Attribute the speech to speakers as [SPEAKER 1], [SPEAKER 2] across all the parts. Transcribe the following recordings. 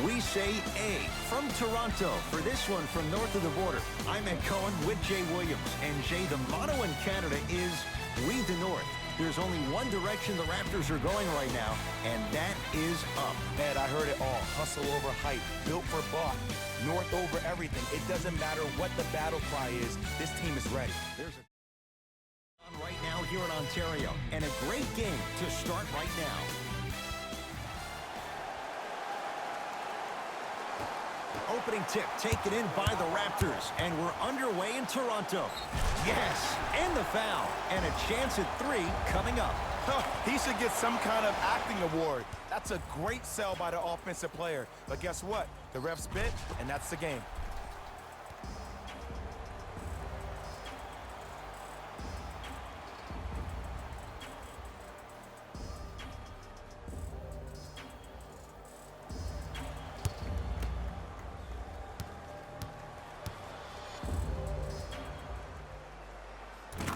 [SPEAKER 1] We say A from Toronto. For this one from north of the border, I'm Ed Cohen with Jay Williams. And Jay, the motto in Canada is We the North. There's only one direction the Raptors are going right now, and that is up.
[SPEAKER 2] Ed, I heard it all. Hustle over hype. Built for buck. North over everything. It doesn't matter what the battle cry is. This team is ready.
[SPEAKER 1] There's a right now here in Ontario, and a great game to start right now. Opening tip taken in by the Raptors, and we're underway in Toronto. Yes, and the foul, and a chance at 3 coming up.
[SPEAKER 2] He should get some kind of acting award. That's a great sell by the offensive player. But guess what? The refs bit, and that's the game.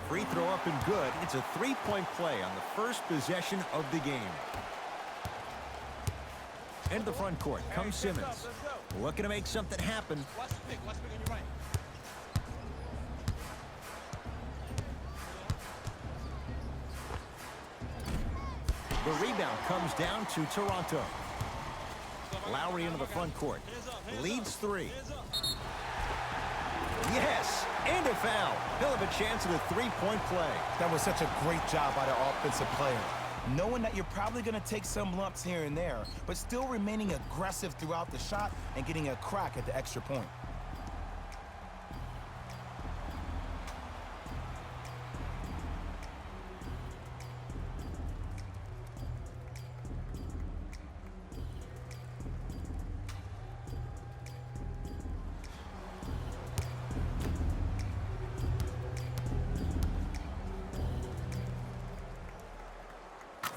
[SPEAKER 1] Free throw up and good. It's a 3-point play on the first possession of the game. Into the front court comes Simmons. Looking to make something happen. The rebound comes down to Toronto. Lowry into the front court. Leads 3. Yes, and a foul. He'll have a chance at a 3-point play.
[SPEAKER 2] That was such a great job by the offensive player. Knowing that you're probably going to take some lumps here and there, but still remaining aggressive throughout the shot and getting a crack at the extra point.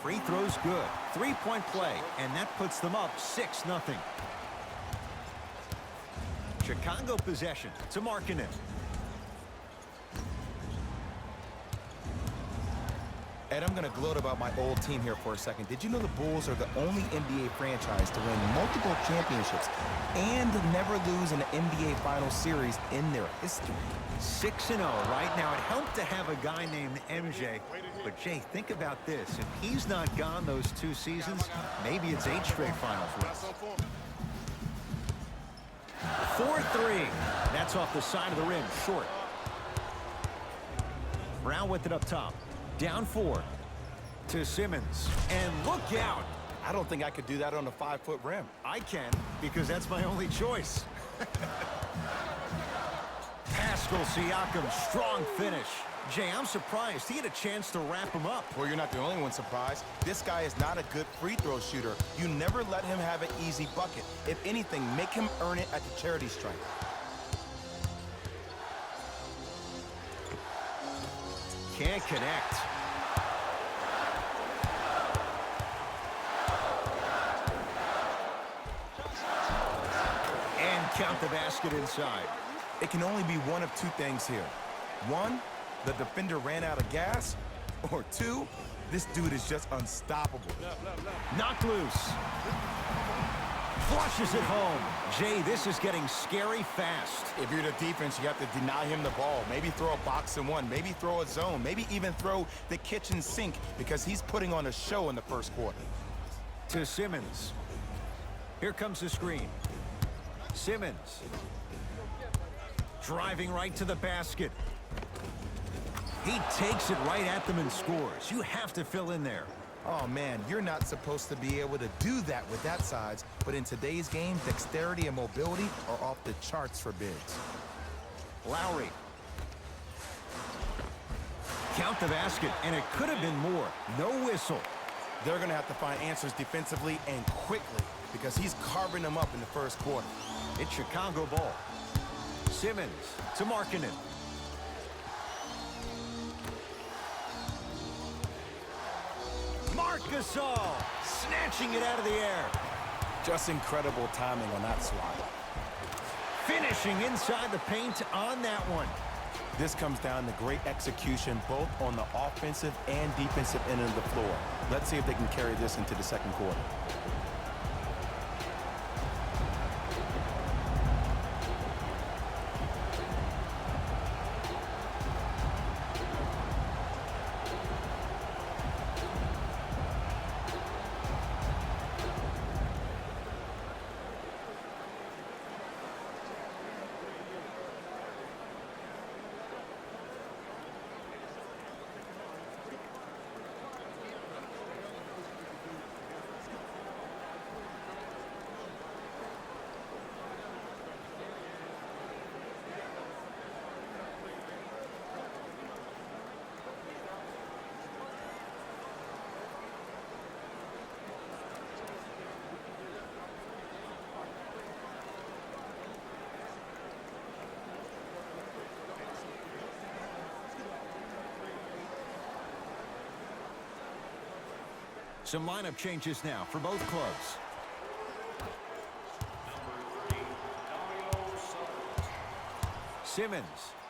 [SPEAKER 1] Free throw's good. 3-point play, and that puts them up 6-0. Chicago possession to Markkanen.
[SPEAKER 2] Ed, I'm going to gloat about my old team here for a second. Did you know the Bulls are the only NBA franchise to win multiple championships and never lose an NBA Finals series in their history?
[SPEAKER 1] 6-0 right now. It helped to have a guy named MJ. But, Jay, think about this. If he's not gone those 2 seasons, maybe it's 8 straight finals wins. 4-3. That's off the side of the rim. Short. Brown with it up top. Down 4 to Simmons. And look out.
[SPEAKER 2] I don't think I could do that on a 5-foot rim.
[SPEAKER 1] I can, because that's my only choice. Pascal Siakam, strong finish. Jay, I'm surprised he had a chance to wrap him up.
[SPEAKER 2] Well, you're not the only one surprised. This guy is not a good free throw shooter. You never let him have an easy bucket. If anything, make him earn it at the charity stripe.
[SPEAKER 1] Can't connect. And count the basket inside.
[SPEAKER 2] It can only be one of 2 things here. 1, the defender ran out of gas. Or 2, this dude is just unstoppable.
[SPEAKER 1] Knocked loose. Flushes it home. Jay, this is getting scary fast.
[SPEAKER 2] If you're the defense, you have to deny him the ball. Maybe throw a box and 1. Maybe throw a zone. Maybe even throw the kitchen sink because he's putting on a show in the first quarter.
[SPEAKER 1] To Simmons. Here comes the screen. Simmons. Driving right to the basket. He takes it right at them and scores. You have to fill in there.
[SPEAKER 2] Oh, man, you're not supposed to be able to do that with that size. But in today's game, dexterity and mobility are off the charts for bigs.
[SPEAKER 1] Lowry. Count the basket, and it could have been more. No whistle.
[SPEAKER 2] They're going to have to find answers defensively and quickly because he's carving them up in the first quarter.
[SPEAKER 1] It's Chicago ball. Simmons to Markkanen. Marc Gasol snatching it out of the air.
[SPEAKER 2] Just incredible timing on that swat.
[SPEAKER 1] Finishing inside the paint on that one.
[SPEAKER 2] This comes down to great execution both on the offensive and defensive end of the floor. Let's see if they can carry this into the second quarter.
[SPEAKER 1] Some lineup changes now for both clubs. Simmons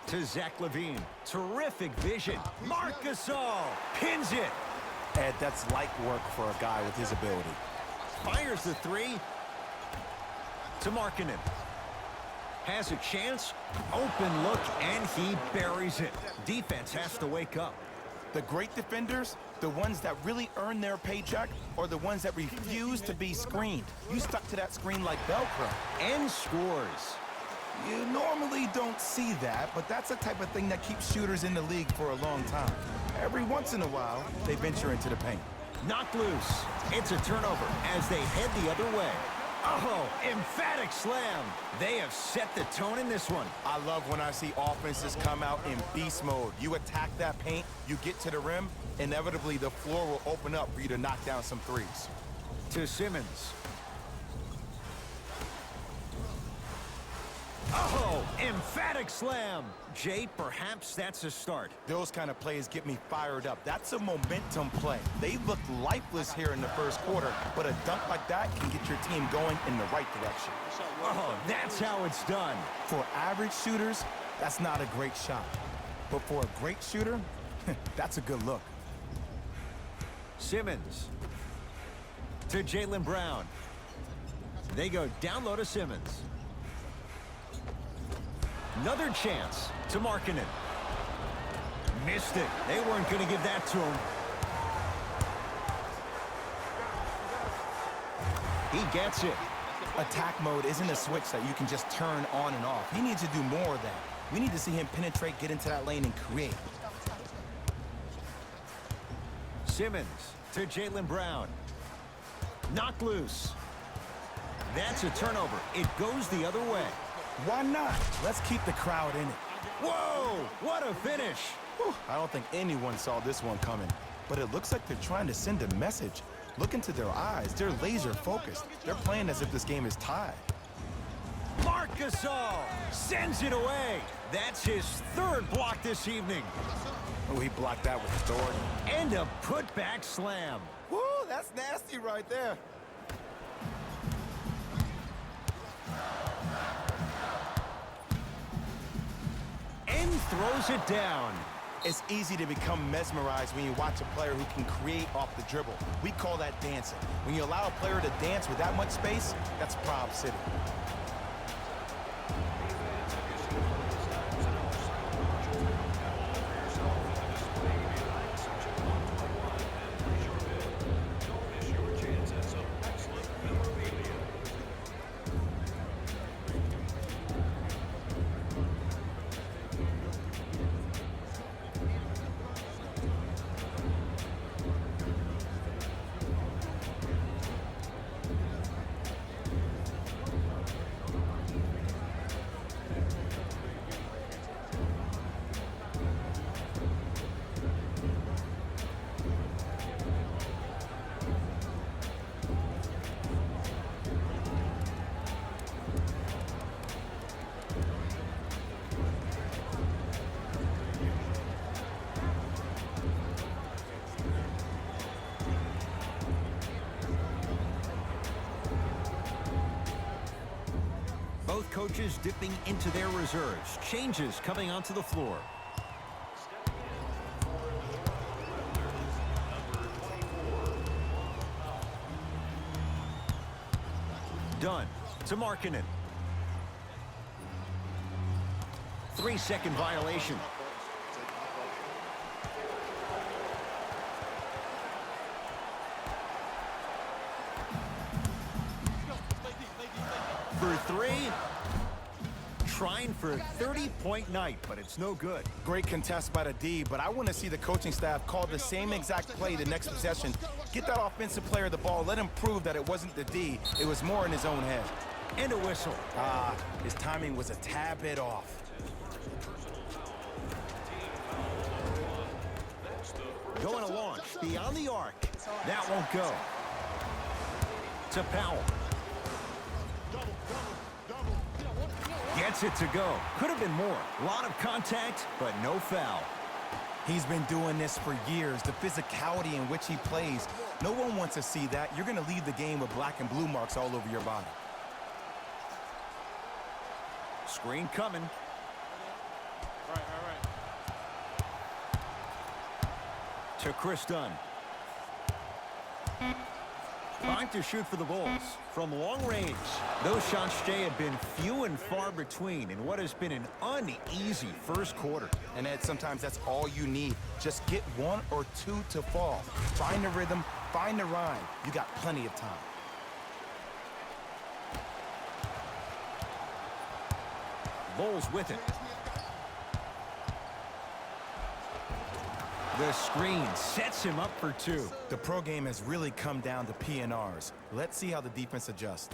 [SPEAKER 1] to Zach LaVine. Terrific vision. Marc Gasol pins it.
[SPEAKER 2] Ed, that's light work for a guy with his ability.
[SPEAKER 1] Fires the three. To Markkanen. Has a chance. Open look, and he buries it. Defense has to wake up.
[SPEAKER 2] The great defenders, the ones that really earn their paycheck, or the ones that refuse to be screened. You stuck to that screen like Velcro.
[SPEAKER 1] And scores.
[SPEAKER 2] You normally don't see that, but that's the type of thing that keeps shooters in the league for a long time. Every once in a while, they venture into the paint.
[SPEAKER 1] Knocked loose. It's a turnover as they head the other way. Oh, emphatic slam. They have set the tone in this one.
[SPEAKER 2] I love when I see offenses come out in beast mode. You attack that paint, you get to the rim, inevitably the floor will open up for you to knock down some threes.
[SPEAKER 1] To Simmons. Oh, emphatic slam. Jay, perhaps that's a start.
[SPEAKER 2] Those kind of plays get me fired up. That's a momentum play. They looked lifeless here in the first quarter, but a dunk like that can get your team going in the right direction.
[SPEAKER 1] Oh, that's how it's done.
[SPEAKER 2] For average shooters, that's not a great shot. But for a great shooter, that's a good look.
[SPEAKER 1] Simmons to Jaylen Brown. They go down low to Simmons. Another chance to Markkanen. Missed it. They weren't going to give that to him. He gets it.
[SPEAKER 2] Attack mode isn't a switch that you can just turn on and off. He needs to do more of that. We need to see him penetrate, get into that lane, and create.
[SPEAKER 1] Simmons to Jaylen Brown. Knocked loose. That's a turnover. It goes the other way.
[SPEAKER 2] Why not? Let's keep the crowd in it.
[SPEAKER 1] Whoa! What a finish!
[SPEAKER 2] Whew, I don't think anyone saw this one coming. But it looks like they're trying to send a message. Look into their eyes. They're laser focused. They're playing as if this game is tied.
[SPEAKER 1] Marc Gasol sends it away. That's his third block this evening.
[SPEAKER 2] Oh, he blocked that with authority.
[SPEAKER 1] And a putback slam.
[SPEAKER 2] Woo, that's nasty right there.
[SPEAKER 1] And throws it down.
[SPEAKER 2] It's easy to become mesmerized when you watch a player who can create off the dribble. We call that dancing. When you allow a player to dance with that much space, that's Prob City.
[SPEAKER 1] Both coaches dipping into their reserves. Changes coming onto the floor. Dunn to Markkanen. 3-second violation. For three. Trying for a 30-point night, but it's no good.
[SPEAKER 2] Great contest by the D, but I want to see the coaching staff call the same exact play the next possession. Get that offensive player the ball. Let him prove that it wasn't the D. It was more in his own head.
[SPEAKER 1] And a whistle.
[SPEAKER 2] His timing was a tad bit off.
[SPEAKER 1] Going to launch beyond the arc. That won't go. To Powell. Gets it to go. Could have been more. A lot of contact, but no foul.
[SPEAKER 2] He's been doing this for years. The physicality in which he plays, No one wants to see that. You're going to leave the game with black and blue marks all over your body.
[SPEAKER 1] Screen coming.
[SPEAKER 3] All right.
[SPEAKER 1] To Chris Dunn. Trying to shoot for the Bulls from long range. Those shots, Jay, have been few and far between in what has been an uneasy first quarter.
[SPEAKER 2] And Ed, sometimes that's all you need. Just get one or two to fall. Find the rhythm, find the rhyme. You got plenty of time.
[SPEAKER 1] Bulls with it. The screen sets him up for two.
[SPEAKER 2] The pro game has really come down to P&Rs. Let's see how the defense adjusts.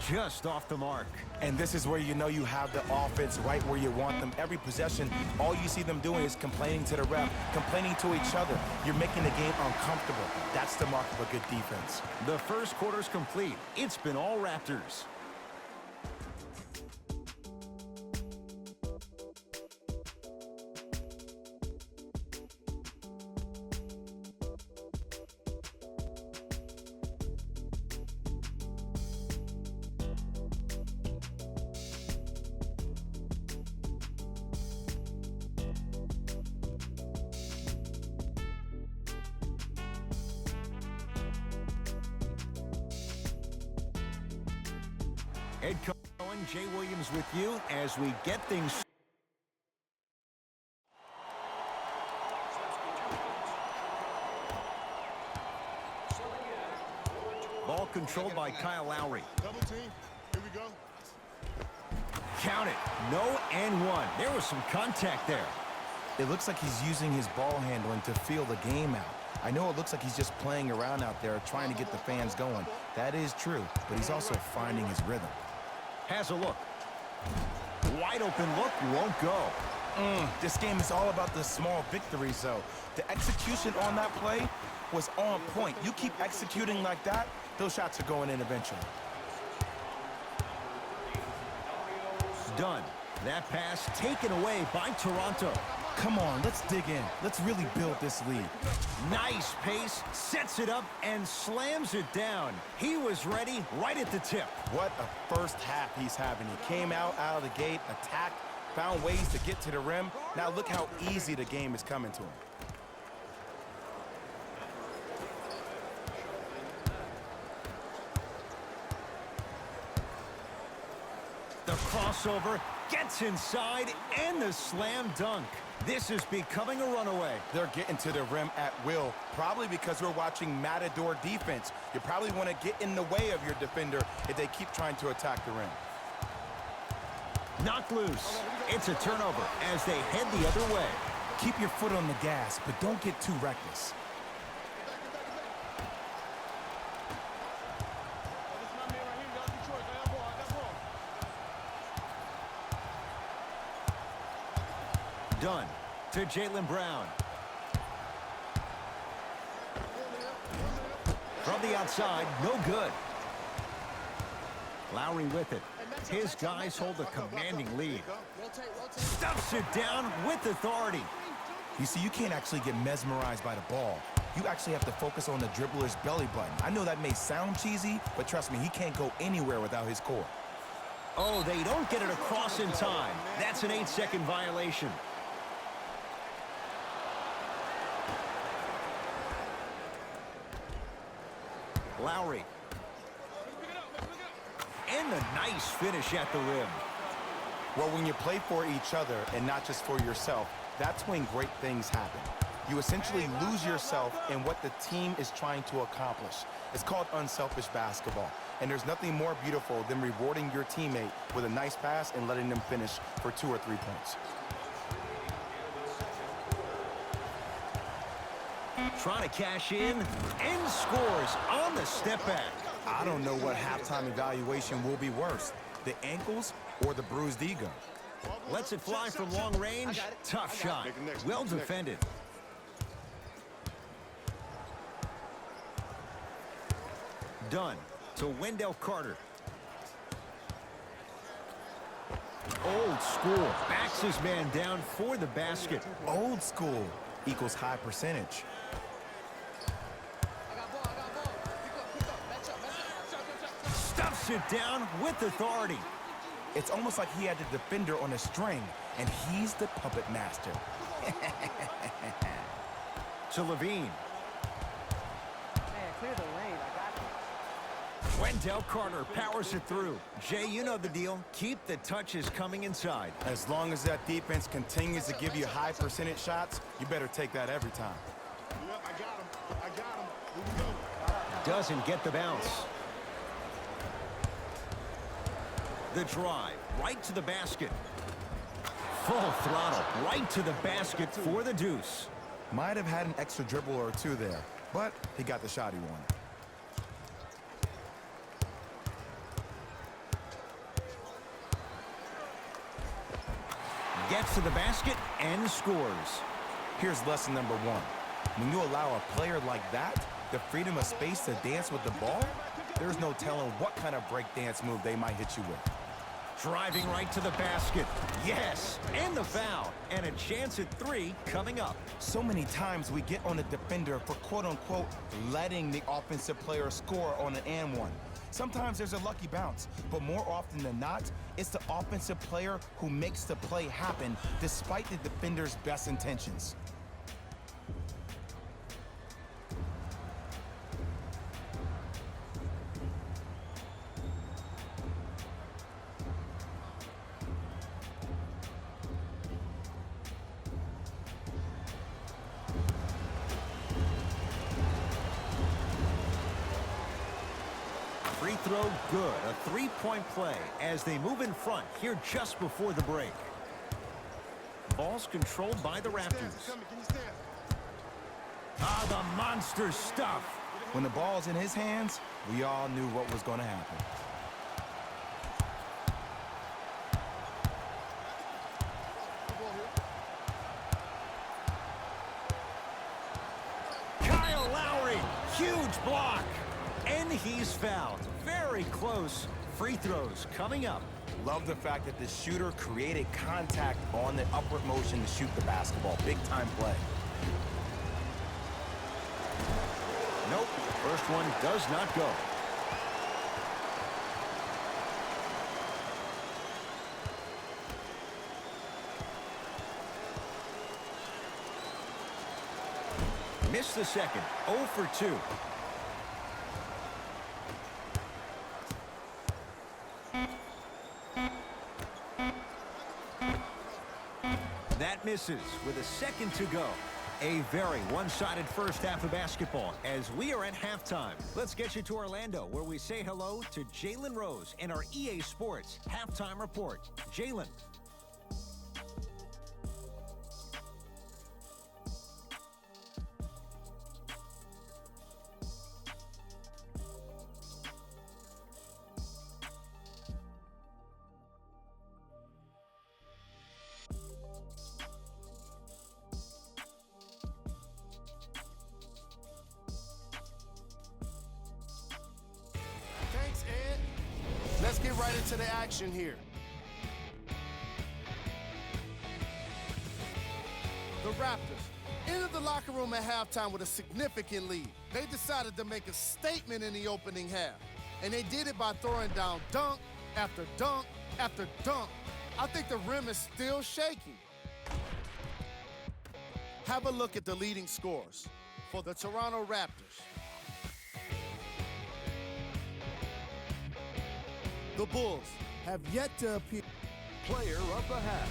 [SPEAKER 1] Just off the mark.
[SPEAKER 2] And this is where you know you have the offense right where you want them. Every possession, all you see them doing is complaining to the ref, complaining to each other. You're making the game uncomfortable. That's the mark of a good defense.
[SPEAKER 1] The first quarter's complete. It's been all Raptors. Ed Cohen, Jay Williams with you as we get things. Ball controlled by Kyle Lowry.
[SPEAKER 3] Double team. Here we go.
[SPEAKER 1] Count it. No and one. There was some contact there.
[SPEAKER 2] It looks like he's using his ball handling to feel the game out. I know it looks like he's just playing around out there trying to get the fans going. That is true, but he's also finding his rhythm.
[SPEAKER 1] Has a look. Wide open look, won't go.
[SPEAKER 2] This game is all about the small victories, though. The execution on that play was on point. You keep executing like that, those shots are going in eventually.
[SPEAKER 1] Done. That pass taken away by Toronto.
[SPEAKER 2] Come on, let's dig in. Let's really build this lead.
[SPEAKER 1] Nice pace, sets it up, and slams it down. He was ready right at the tip.
[SPEAKER 2] What a first half he's having. He came out of the gate, attacked, found ways to get to the rim. Now look how easy the game is coming to him.
[SPEAKER 1] The crossover gets inside, and the slam dunk. This is becoming a runaway.
[SPEAKER 2] They're getting to the rim at will, probably because we're watching Matador defense. You probably want to get in the way of your defender if they keep trying to attack the rim.
[SPEAKER 1] Knocked loose. It's a turnover as they head the other way.
[SPEAKER 2] Keep your foot on the gas, but don't get too reckless.
[SPEAKER 1] Done to Jaylen Brown. From the outside, no good. Lowry with it. His guys hold a commanding lead. Stuffs it down with authority.
[SPEAKER 2] You see, you can't actually get mesmerized by the ball. You actually have to focus on the dribbler's belly button. I know that may sound cheesy, but trust me, he can't go anywhere without his core.
[SPEAKER 1] Oh, they don't get it across in time. That's an 8-second violation. Lowry. And the nice finish at the rim.
[SPEAKER 2] Well, when you play for each other and not just for yourself, that's when great things happen. You essentially lose yourself in what the team is trying to accomplish. It's called unselfish basketball. And there's nothing more beautiful than rewarding your teammate with a nice pass and letting them finish for 2 or 3 points.
[SPEAKER 1] Trying to cash in and scores on the step back.
[SPEAKER 2] I don't know what halftime evaluation will be worse, the ankles or the bruised ego.
[SPEAKER 1] Lets it fly from long range. Tough shot. Well defended. Done to Wendell Carter. Old school. Backs his man down for the basket.
[SPEAKER 2] Old school equals high percentage.
[SPEAKER 1] Stuffs it down with authority.
[SPEAKER 2] It's almost like he had the defender on a string, and he's the puppet master.
[SPEAKER 1] To Levine.
[SPEAKER 4] Man, clear the lane. I got you.
[SPEAKER 1] Wendell Carter powers it through. Jay, you know the deal. Keep the touches coming inside.
[SPEAKER 2] As long as that defense continues to give you high percentage shots, you better take that every time.
[SPEAKER 3] Yep, I got him. I got him. Here we go.
[SPEAKER 1] Doesn't get the bounce. The drive, right to the basket. Full throttle, right to the basket for the deuce.
[SPEAKER 2] Might have had an extra dribble or two there, but he got the shot he wanted.
[SPEAKER 1] Gets to the basket and scores.
[SPEAKER 2] Here's lesson number one. When you allow a player like that the freedom of space to dance with the ball, there's no telling what kind of breakdance move they might hit you with.
[SPEAKER 1] Driving right to the basket. Yes, and the foul. And a chance at three coming up.
[SPEAKER 2] So many times we get on the defender for quote-unquote letting the offensive player score on an and one. Sometimes there's a lucky bounce, but more often than not, it's the offensive player who makes the play happen despite the defender's best intentions.
[SPEAKER 1] Free throw good. A three-point play as they move in front here just before the break. Ball's controlled by the Raptors.
[SPEAKER 3] Can you stand?
[SPEAKER 1] Ah, the monster stuff.
[SPEAKER 2] When the ball's in his hands, we all knew what was going to happen.
[SPEAKER 1] Kyle Lowry, huge block. And he's fouled. Very close. Free throws coming up.
[SPEAKER 2] Love the fact that the shooter created contact on the upward motion to shoot the basketball. Big time play.
[SPEAKER 1] Nope, first one does not go. Missed the second. 0 for 2. That misses with a second to go. A very one-sided first half of basketball as we are at halftime. Let's get you to Orlando where we say hello to Jalen Rose in our EA Sports Halftime Report. Jalen.
[SPEAKER 3] Thanks, Ed. Let's get right into the action here. The Raptors entered the locker room at halftime with a significant lead. They decided to make a statement in the opening half, and they did it by throwing down dunk after dunk after dunk. I think the rim is still shaking. Have a look at the leading scores for the Toronto Raptors. The Bulls have yet to appear.
[SPEAKER 1] Player of the half.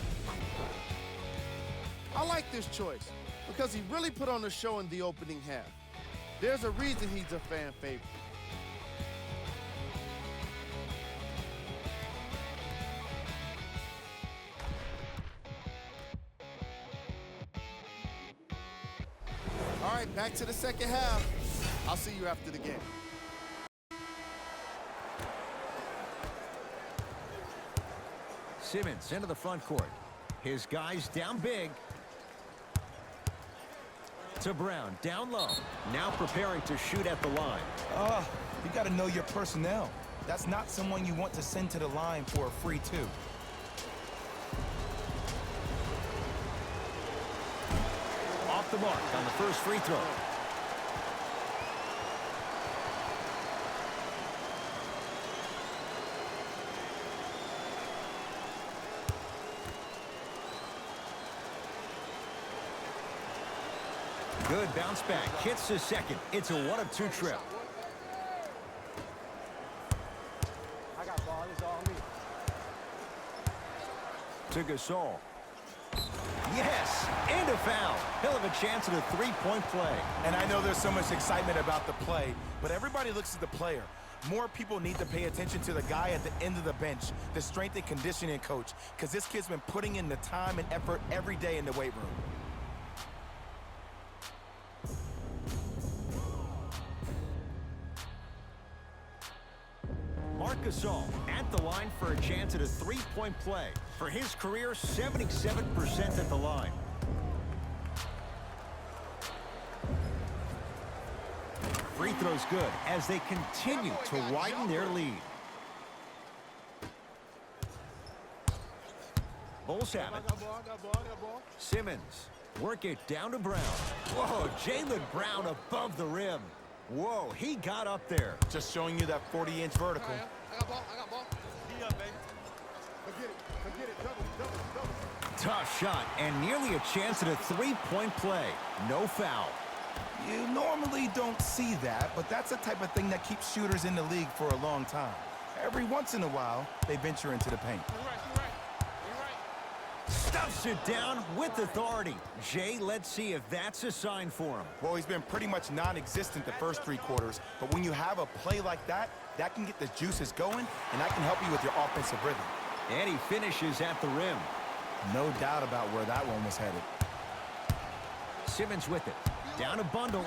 [SPEAKER 3] I like this choice because he really put on a show in the opening half. There's a reason he's a fan favorite. All right, back to the second half. I'll see you after the game.
[SPEAKER 1] Simmons into the front court. His guys down big. To Brown, down low. Now preparing to shoot at the line.
[SPEAKER 2] You got to know your personnel. That's not someone you want to send to the line for a free two.
[SPEAKER 1] off the mark on the first free throw. Good bounce back. Hits the second. It's a 1-of-2 trip.
[SPEAKER 4] I got ball. It's all me.
[SPEAKER 1] To Gasol. Yes, and a foul. He'll have a chance at a three-point play.
[SPEAKER 2] And I know there's so much excitement about the play, but everybody looks at the player. More people need to pay attention to the guy at the end of the bench, the strength and conditioning coach, because this kid's been putting in the time and effort every day in the weight room.
[SPEAKER 1] Gasol at the line for a chance at a three-point play. For his career, 77% at the line. Free throw's good as they continue to widen their lead. Bulls have it. Simmons, work it down to Brown. Whoa, Jaylen Brown above the rim. Whoa, he got up there.
[SPEAKER 2] Just showing you that 40-inch vertical.
[SPEAKER 3] I got ball. Be up, baby. Forget it. Double.
[SPEAKER 1] Tough shot and nearly a chance at a three-point play. No foul.
[SPEAKER 2] You normally don't see that, but that's the type of thing that keeps shooters in the league for a long time. Every once in a while, they venture into the paint.
[SPEAKER 3] You're right.
[SPEAKER 1] Stuffs it down with authority. Jay, let's see if that's a sign for him.
[SPEAKER 2] Well, he's been pretty much non-existent the first three quarters, but when you have a play like that, that can get the juices going, and that can help you with your offensive rhythm.
[SPEAKER 1] And he finishes at the rim.
[SPEAKER 2] No doubt about where that one was headed.
[SPEAKER 1] Simmons with it. Down a bundle.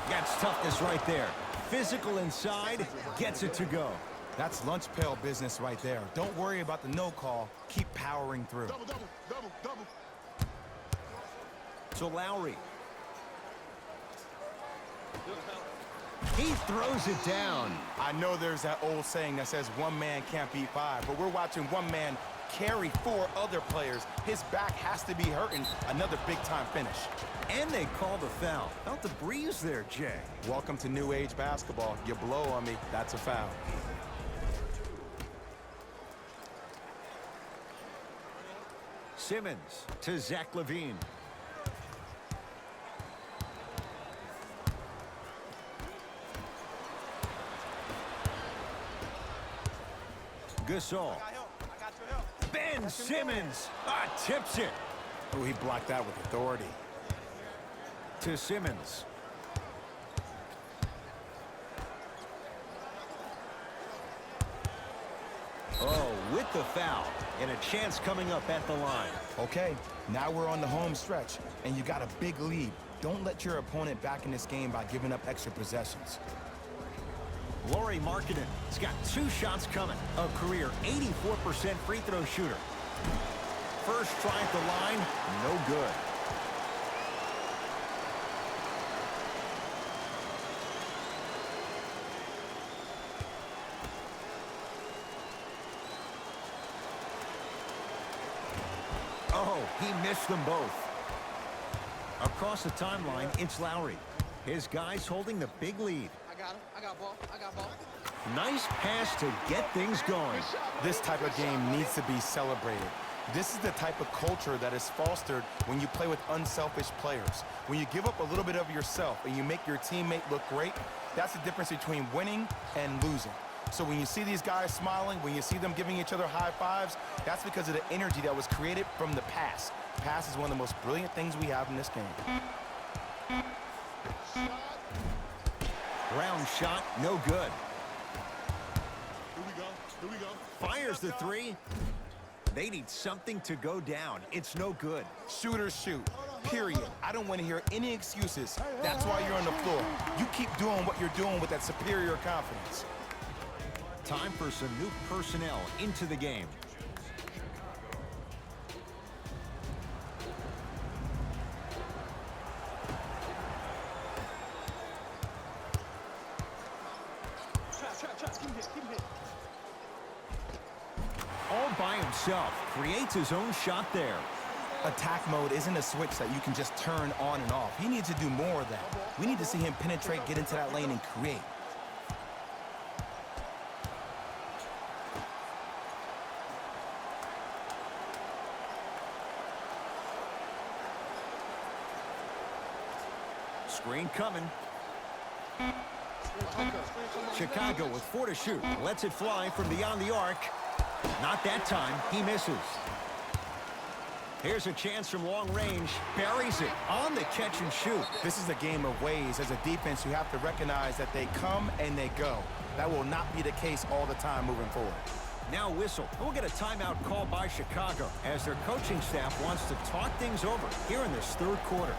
[SPEAKER 1] That's toughness right there. Physical inside, gets it to go.
[SPEAKER 2] That's lunch pail business right there. Don't worry about the no call. Keep powering through.
[SPEAKER 3] Double.
[SPEAKER 1] To Lowry. He throws it down.
[SPEAKER 2] I know there's that old saying that says one man can't beat five, but we're watching one man carry four other players. His back has to be hurting. Another big-time finish.
[SPEAKER 1] And they call the foul. Felt the breeze there, Jay.
[SPEAKER 2] Welcome to new age basketball. You blow on me, that's a foul.
[SPEAKER 1] Simmons to Zach LaVine. Gasol. Ben Simmons tips it.
[SPEAKER 2] Oh, he blocked that with authority.
[SPEAKER 1] To Simmons. Oh, with the foul. And a chance coming up at the line.
[SPEAKER 2] Okay, now we're on the home stretch, and you got a big lead. Don't let your opponent back in this game by giving up extra possessions.
[SPEAKER 1] Lauri Markkanen has got 2 shots coming. A career 84% free throw shooter. First try at the line, no good. Oh, he missed them both. Across the timeline, it's Lowry. His guys holding the big lead.
[SPEAKER 3] I got him. I got ball.
[SPEAKER 1] Nice pass to get things going.
[SPEAKER 2] This type of game needs to be celebrated. This is the type of culture that is fostered when you play with unselfish players. When you give up a little bit of yourself and you make your teammate look great, that's the difference between winning and losing. So when you see these guys smiling, when you see them giving each other high fives, that's because of the energy that was created from the pass. Pass is one of the most brilliant things we have in this game.
[SPEAKER 1] Round shot, no good.
[SPEAKER 3] Here we go.
[SPEAKER 1] Fires the three. They need something to go down. It's no good.
[SPEAKER 2] Shooters shoot, period. I don't want to hear any excuses. That's why you're on the floor. You keep doing what you're doing with that superior confidence.
[SPEAKER 1] Time for some new personnel into the game. All by himself. Creates his own shot there.
[SPEAKER 2] Attack mode isn't a switch that you can just turn on and off. He needs to do more of that. We need to see him penetrate, get into that lane, and create.
[SPEAKER 1] Screen coming. Chicago with 4 to shoot. Lets it fly from beyond the arc. Not that time. He misses. Here's a chance from long range. Buries it on the catch and shoot.
[SPEAKER 2] This is a game of ways. As a defense, you have to recognize that they come and they go. That will not be the case all the time moving forward.
[SPEAKER 1] Now whistle. We'll get a timeout called by Chicago as their coaching staff wants to talk things over here in this third quarter.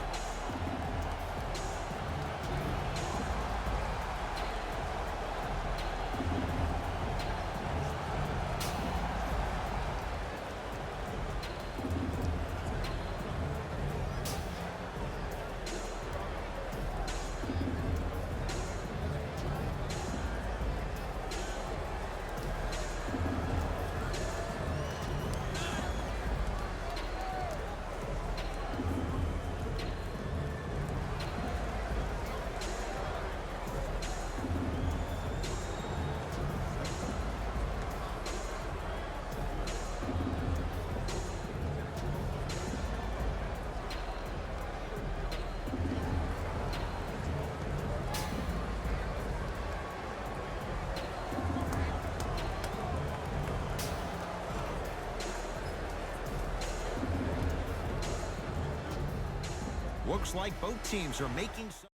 [SPEAKER 1] Looks like both teams are making some.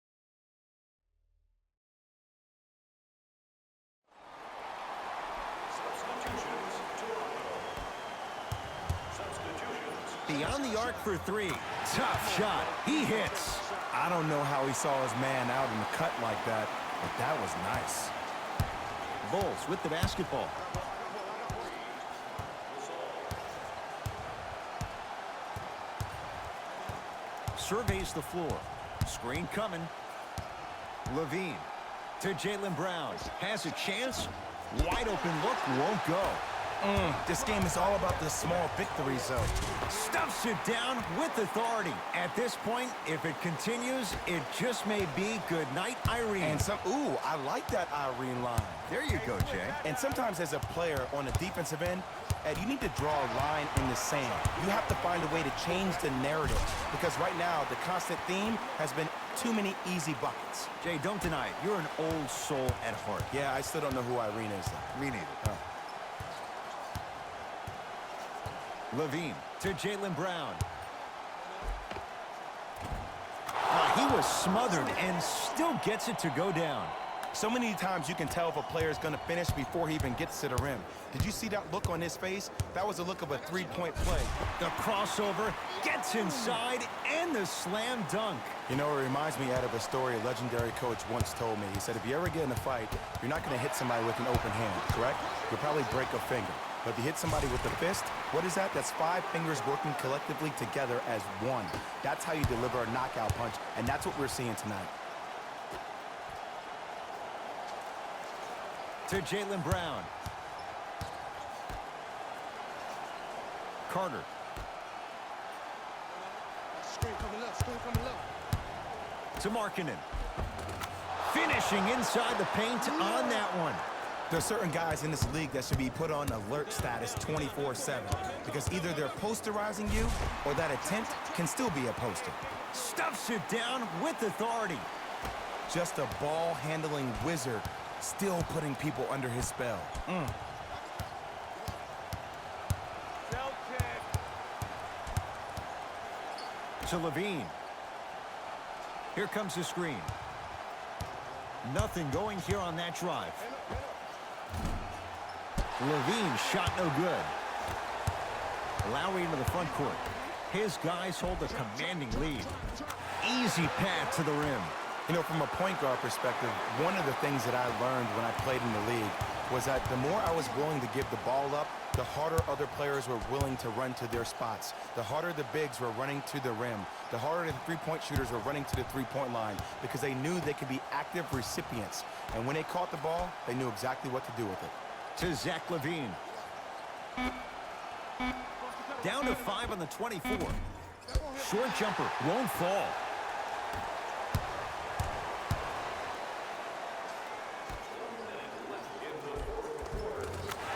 [SPEAKER 1] Beyond the arc for 3. Tough shot. He hits.
[SPEAKER 2] I don't know how he saw his man out in the cut like that, but that was nice.
[SPEAKER 1] Bulls with the basketball. Surveys the floor. Screen coming. Levine to Jaylen Brown. Has a chance. Wide open look. Won't go.
[SPEAKER 2] This game is all about the small victories, though.
[SPEAKER 1] Stuffs it down with authority. At this point, if it continues, it just may be good night, Irene.
[SPEAKER 2] And I like that Irene line.
[SPEAKER 1] There you go, Jay.
[SPEAKER 2] And sometimes as a player on the defensive end, Ed, you need to draw a line in the sand. You have to find a way to change the narrative because right now the constant theme has been too many easy buckets.
[SPEAKER 1] Jay, don't deny it. You're an old soul at heart.
[SPEAKER 2] Yeah, I still don't know who Irene is, though.
[SPEAKER 1] Me neither. Levine to Jaylen Brown. He was smothered and still gets it to go down.
[SPEAKER 2] So many times you can tell if a player is going to finish before he even gets to the rim. Did you see that look on his face? That was the look of a three-point play.
[SPEAKER 1] The crossover gets inside and the slam dunk.
[SPEAKER 2] You know, it reminds me, Ed, of a story a legendary coach once told me. He said, if you ever get in a fight, you're not going to hit somebody with an open hand, correct? You'll probably break a finger. But if you hit somebody with the fist, what is that? That's 5 fingers working collectively together as one. That's how you deliver a knockout punch, and that's what we're seeing tonight.
[SPEAKER 1] To Jaylen Brown. Carter.
[SPEAKER 3] Screen coming left.
[SPEAKER 1] To Markkanen. Finishing inside the paint on that one.
[SPEAKER 2] There's certain guys in this league that should be put on alert status 24/7 because either they're posterizing you or that attempt can still be a poster.
[SPEAKER 1] Stuffs it down with authority.
[SPEAKER 2] Just a ball-handling wizard, still putting people under his spell.
[SPEAKER 1] To Levine. Here comes the screen. Nothing going here on that drive. Levine shot no good. Lowry into the front court. His guys hold a commanding lead. Easy path to the rim.
[SPEAKER 2] You know, from a point guard perspective, one of the things that I learned when I played in the league was that the more I was willing to give the ball up, the harder other players were willing to run to their spots. The harder the bigs were running to the rim. The harder the three-point shooters were running to the three-point line because they knew they could be active recipients. And when they caught the ball, they knew exactly what to do with it.
[SPEAKER 1] To Zach Levine. Down to 5 on the 24. Short jumper won't fall.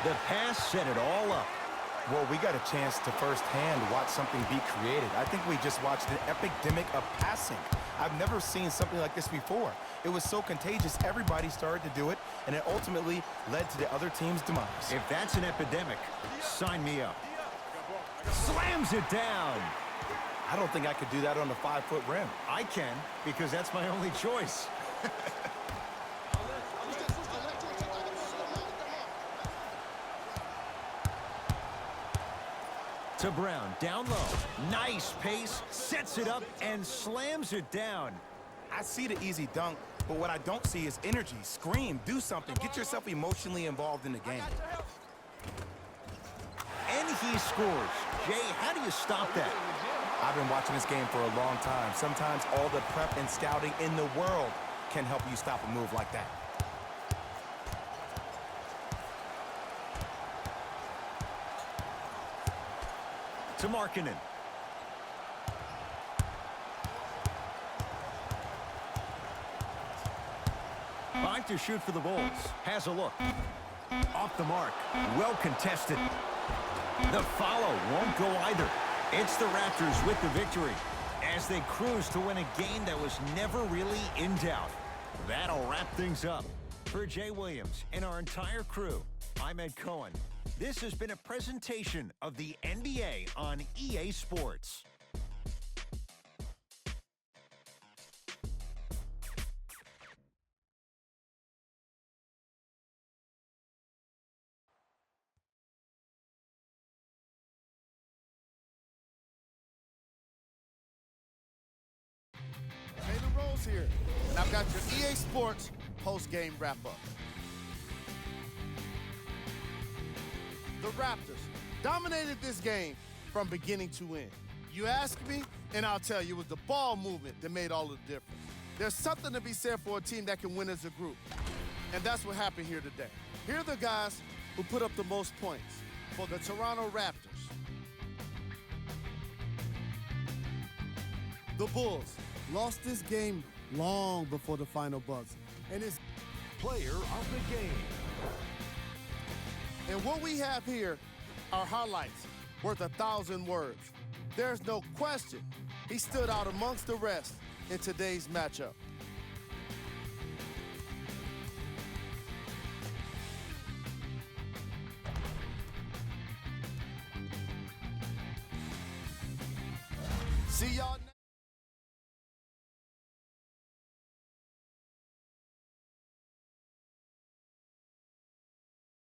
[SPEAKER 1] The pass set it all up.
[SPEAKER 2] Well, we got a chance to firsthand watch something be created. I think we just watched an epidemic of passing. I've never seen something like this before. It was so contagious, everybody started to do it, and it ultimately led to the other team's demise.
[SPEAKER 1] If that's an epidemic, sign me up. Slams it down.
[SPEAKER 2] I don't think I could do that on a 5-foot rim.
[SPEAKER 1] I can, because that's my only choice. To Brown, down low. Nice pace, sets it up, and slams it down.
[SPEAKER 2] I see the easy dunk, but what I don't see is energy. Scream, do something. Get yourself emotionally involved in the game.
[SPEAKER 1] And he scores. Jay, how do you stop that?
[SPEAKER 2] I've been watching this game for a long time. Sometimes all the prep and scouting in the world can help you stop a move like that.
[SPEAKER 1] To Markkanen. Five to shoot for the Bulls. Has a look. Off the mark. Well contested. The follow won't go either. It's the Raptors with the victory as they cruise to win a game that was never really in doubt. That'll wrap things up. For Jay Williams and our entire crew, I'm Ed Cohen. This has been a presentation of the NBA on EA Sports.
[SPEAKER 3] Jalen Rose here, and I've got your EA Sports post-game wrap-up. The Raptors dominated this game from beginning to end. You ask me, and I'll tell you, it was the ball movement that made all the difference. There's something to be said for a team that can win as a group, and that's what happened here today. Here are the guys who put up the most points for the Toronto Raptors. The Bulls lost this game long before the final buzzer, and it's
[SPEAKER 1] Player of the game.
[SPEAKER 3] And what we have here are highlights worth 1,000 words. There's no question he stood out amongst the rest in today's matchup. See y'all next.